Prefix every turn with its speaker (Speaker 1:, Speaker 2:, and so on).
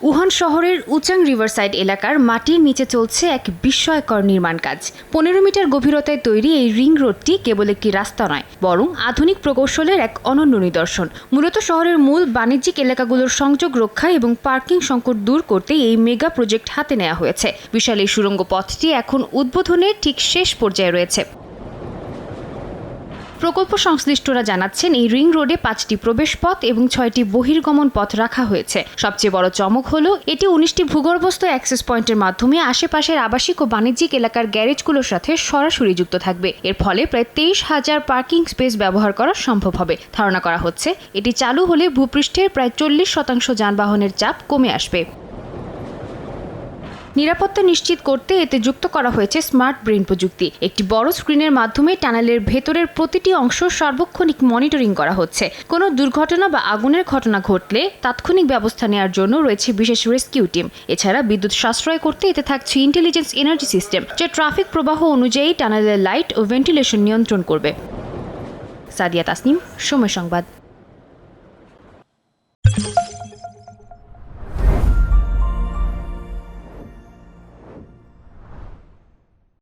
Speaker 1: Wuhan শহরের উচাং riverside এলাকার মাটির নিচে চলছে এক বিস্ময়কর নির্মাণ কাজ। 15 মিটার গভীরতায় তৈরি এই রিং রোডটি কেবল একটি রাস্তা নয়, বরং আধুনিক প্রকৌশলের এক অনন্য নিদর্শন। মূলত শহরের মূল বাণিজ্যিক এলাকাগুলোর সংযোগ রক্ষা এবং পার্কিং সংকট দূর করতে এই মেগা প্রজেক্ট হাতে নেওয়া হয়েছে। বিশাল এই সুড়ঙ্গ পথটি এখন উদ্বোধনের ঠিক শেষ পর্যায়ে রয়েছে। প্রকল্প সংশ্লিষ্টরা জানাচ্ছেন, এই রিং রোডে 5টি প্রবেশ পথ এবং 6টি বহির্গমন পথ রাখা হয়েছে। সবচেয়ে বড় চমক হলো এটি 19টি ভূগর্ভস্থ অ্যাক্সেস পয়েন্টের মাধ্যমে আশেপাশের আবাসিক ও বাণিজ্যিক এলাকার গ্যারেজগুলোর সাথে সরাসরি যুক্ত থাকবে। এর ফলে প্রায় 23,000 পার্কিং স্পেস ব্যবহার করা সম্ভব হবে। ধারণা করা হচ্ছে এটি চালু হলে ভূপৃষ্ঠের প্রায় 40% যানবাহনের চাপ কমে আসবে। নিরাপত্তা নিশ্চিত করতে এতে যুক্ত করা হয়েছে স্মার্ট ব্রেন প্রযুক্তি। একটি বড় স্ক্রিনের মাধ্যমে টানেলের ভেতরের প্রতিটি অংশ সার্বক্ষণিক মনিটরিং করা হচ্ছে। কোনো দুর্ঘটনা বা আগুনের ঘটনা ঘটলে তাৎক্ষণিক ব্যবস্থা নেওয়ার জন্য রয়েছে বিশেষ রেস্কিউ টিম। এছাড়া বিদ্যুৎ সাশ্রয় করতে এতে থাকছে ইন্টেলিজেন্স এনার্জি সিস্টেম, যা ট্রাফিক প্রবাহ অনুযায়ী টানেলের লাইট ও ভেন্টিলেশন নিয়ন্ত্রণ করবে। সাদিয়া তাসনিম, সময় সংবাদ।